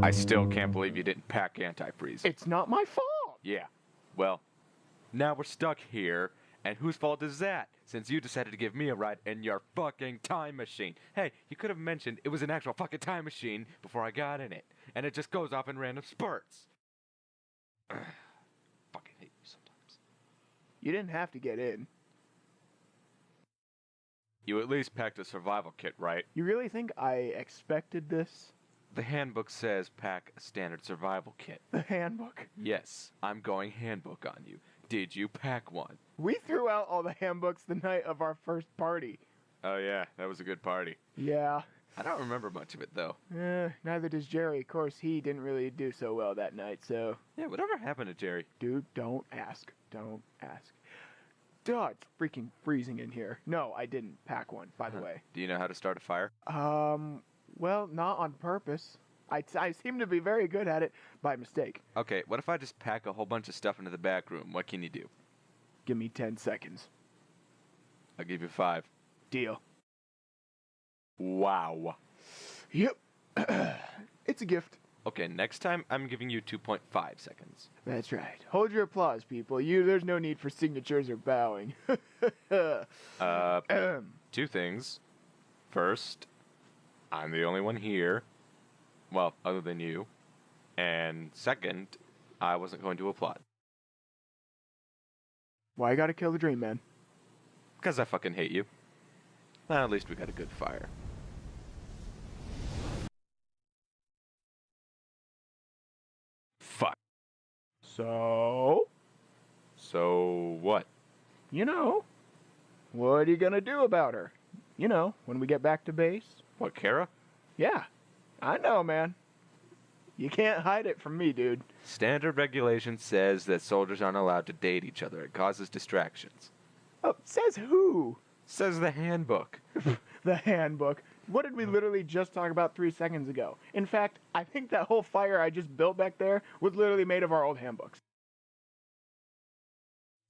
I still can't believe you didn't pack antifreeze. It's not my fault. Yeah. Well, now we're stuck here, and whose fault is that? Since you decided to give me a ride in your fucking time machine. Hey, you could have mentioned it was an actual fucking time machine before I got in it, and it just goes off in random spurts. Fucking hate you sometimes. You didn't have to get in. You at least packed a survival kit, right? You really think I expected this? The handbook says pack a standard survival kit. The handbook? Yes, I'm going handbook on you. Did you pack one? We threw out all the handbooks the night of our first party. Oh yeah, that was a good party. Yeah. I don't remember much of it though. Neither does Jerry. Of course, he didn't really do so well that night, so... Yeah, whatever happened to Jerry? Dude, don't ask. Don't ask. Duh, it's freaking freezing in here. No, I didn't pack one, by the way. Do you know how to start a fire? Well, not on purpose. I seem to be very good at it by mistake. Okay, what if I just pack a whole bunch of stuff into the back room? What can you do? Give me 10 seconds. I'll give you 5. Deal. Wow. Yep. It's a gift. Okay, next time I'm giving you 2.5 seconds. That's right. Hold your applause, people. There's no need for signatures or bowing. 2 things. First, I'm the only one here. Well, other than you. And second, I wasn't going to applaud. Why you gotta kill the dream, man? Because I fucking hate you. Well, at least we got a good fire. Fuck. So what? What are you gonna do about her? When we get back to base? What, Kara? Yeah, I know, man. You can't hide it from me, dude. Standard regulation says that soldiers aren't allowed to date each other. It causes distractions. Oh, says who? Says the handbook. The handbook. What did we literally just talk about 3 seconds ago? In fact, I think that whole fire I just built back there was literally made of our old handbooks.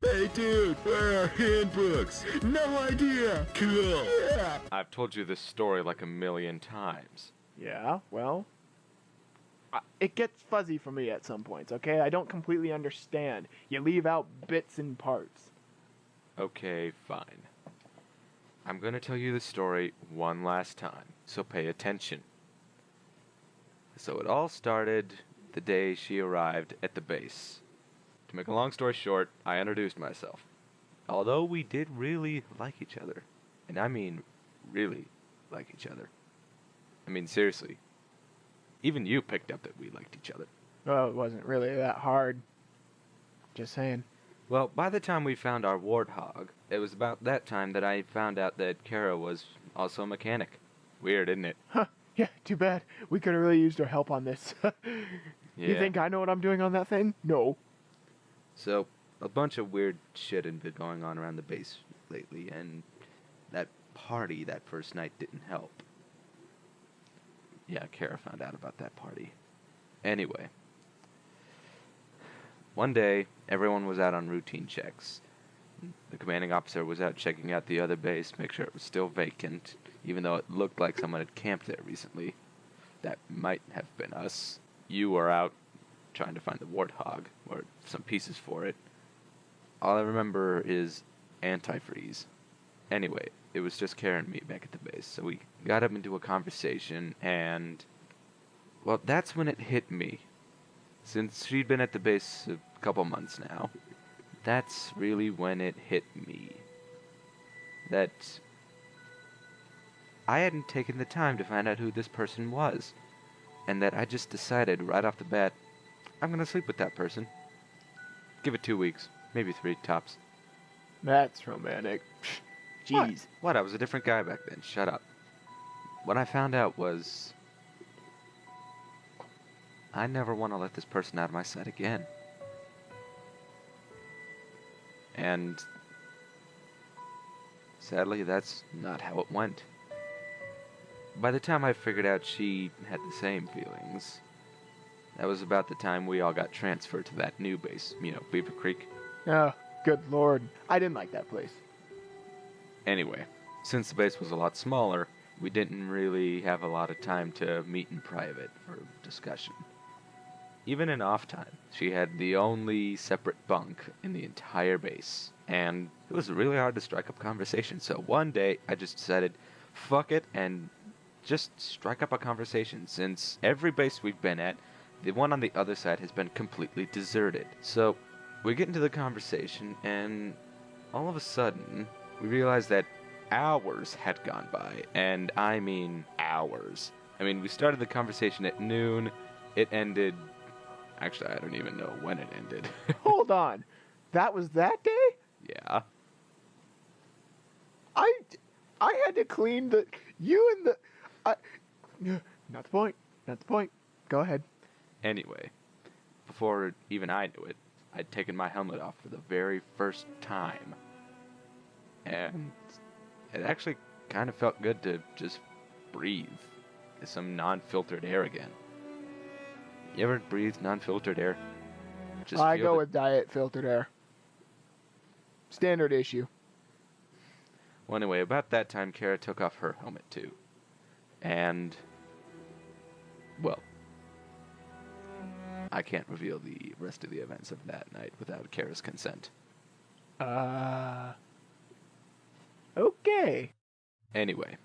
Hey dude, where are handbooks? No idea. Cool. Yeah. I've told you this story like a million times. Yeah, well, it gets fuzzy for me at some points, okay? I don't completely understand. You leave out bits and parts. Okay, fine. I'm gonna tell you the story one last time, so pay attention. So it all started the day she arrived at the base. To make a long story short, I introduced myself. Although we did really like each other. And I mean really like each other. I mean seriously. Even you picked up that we liked each other. Well, it wasn't really that hard. Just saying. Well, by the time we found our warthog, it was about that time that I found out that Kara was also a mechanic. Weird, isn't it? Huh. Yeah, too bad. We could have really used her help on this. Yeah. You think I know what I'm doing on that thing? No. So, a bunch of weird shit had been going on around the base lately, and that party that first night didn't help. Yeah, Kara found out about that party. Anyway. One day, everyone was out on routine checks. The commanding officer was out checking out the other base, make sure it was still vacant, even though it looked like someone had camped there recently. That might have been us. You were out trying to find the warthog, or some pieces for it. All I remember is antifreeze. Anyway, it was just Kara and me back at the base, so we got up into a conversation, and... well, that's when it hit me. Since she'd been at the base a couple months now, that's really when it hit me. That I hadn't taken the time to find out who this person was, and that I just decided right off the bat, I'm gonna sleep with that person. Give it 2 weeks, maybe 3 tops. That's romantic. Jeez. What? I was a different guy back then. Shut up. What I found out was I never want to let this person out of my sight again. And sadly, that's not how it went. By the time I figured out she had the same feelings, that was about the time we all got transferred to that new base, Beaver Creek. Oh, good lord. I didn't like that place. Anyway, since the base was a lot smaller, we didn't really have a lot of time to meet in private for discussion. Even in off time, she had the only separate bunk in the entire base, and it was really hard to strike up conversation. So one day, I just decided, fuck it, and just strike up a conversation, since every base we've been at, the one on the other side has been completely deserted. So we get into the conversation, and all of a sudden, we realize that hours had gone by, and I mean hours. I mean, we started the conversation at noon, it ended... Actually, I don't even know when it ended. Hold on. That was that day? Yeah. I had to clean the... You and the... Not the point. Not the point. Go ahead. Anyway, before even I knew it, I'd taken my helmet off for the very first time. And it actually kind of felt good to just breathe some non-filtered air again. You ever breathe non-filtered air? I go with diet filtered air. Standard issue. Well, anyway, about that time, Kara took off her helmet too. And, well, I can't reveal the rest of the events of that night without Kara's consent. Okay. Anyway,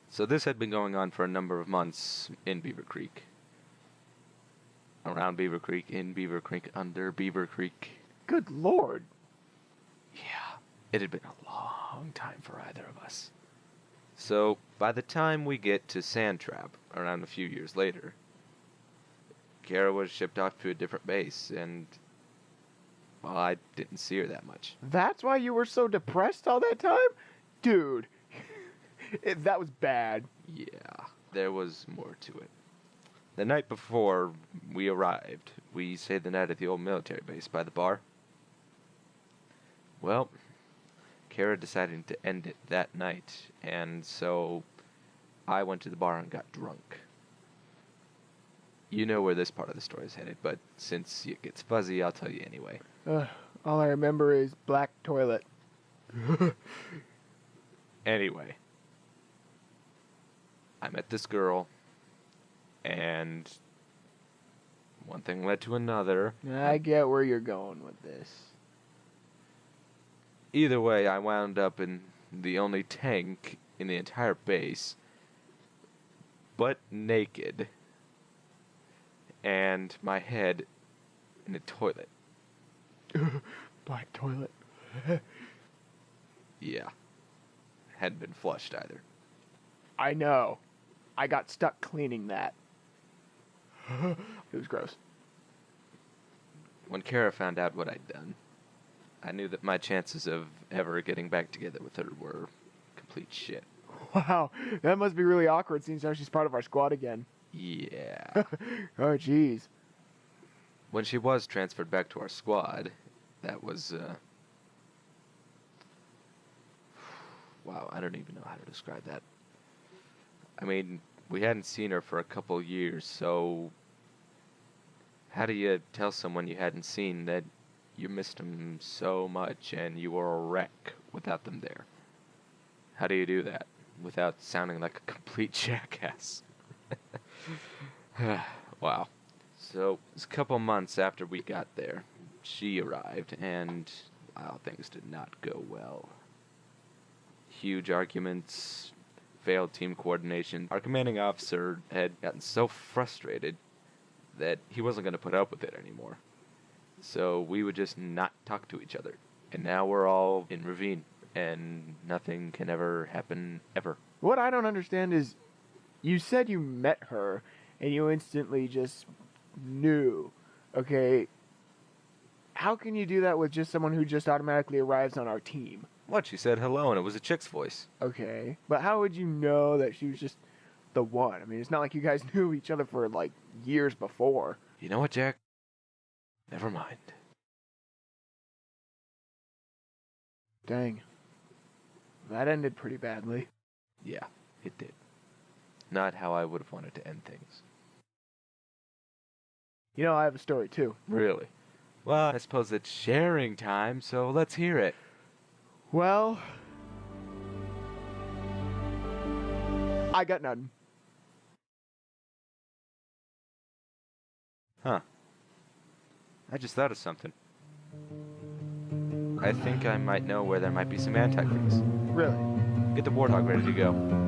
so this had been going on for a number of months in Beaver Creek. Around Beaver Creek, in Beaver Creek, under Beaver Creek. Good lord. Yeah, it had been a long time for either of us. So, by the time we get to Sandtrap, around a few years later, Kara was shipped off to a different base, and, well, I didn't see her that much. That's why you were so depressed all that time? Dude, that was bad. Yeah, there was more to it. The night before we arrived, we stayed the night at the old military base by the bar. Well, Kara decided to end it that night, and so I went to the bar and got drunk. You know where this part of the story is headed, but since it gets fuzzy, I'll tell you anyway. All I remember is black toilet. Anyway, I met this girl, and one thing led to another. I get where you're going with this. Either way, I wound up in the only tank in the entire base, butt naked, and my head in a toilet. Black toilet. Yeah. Hadn't been flushed either. I know. I got stuck cleaning that. It was gross. When Kara found out what I'd done, I knew that my chances of ever getting back together with her were complete shit. Wow, that must be really awkward seeing how she's part of our squad again. Yeah. Oh, jeez. When she was transferred back to our squad, that was, wow, I don't even know how to describe that. I mean, we hadn't seen her for a couple years, so how do you tell someone you hadn't seen that you missed them so much and you were a wreck without them there? How do you do that without sounding like a complete jackass? Wow. So, it was a couple months after we got there, she arrived, and, well, things did not go well. Huge arguments, failed team coordination. Our commanding officer had gotten so frustrated that he wasn't going to put up with it anymore. So we would just not talk to each other. And now we're all in Ravine, and nothing can ever happen ever. What I don't understand is, you said you met her, and you instantly just knew. Okay, how can you do that with just someone who just automatically arrives on our team? What? She said hello, and it was a chick's voice. Okay, but how would you know that she was just the one? I mean, it's not like you guys knew each other for, like, years before. You know what, Jack? Never mind. Dang. That ended pretty badly. Yeah, it did. Not how I would have wanted to end things. You know, I have a story, too. Really? Well, I suppose it's sharing time, so let's hear it. Well, I got none. Huh. I just thought of something. I think I might know where there might be some antifreeze. Really? Get the Warthog ready to go.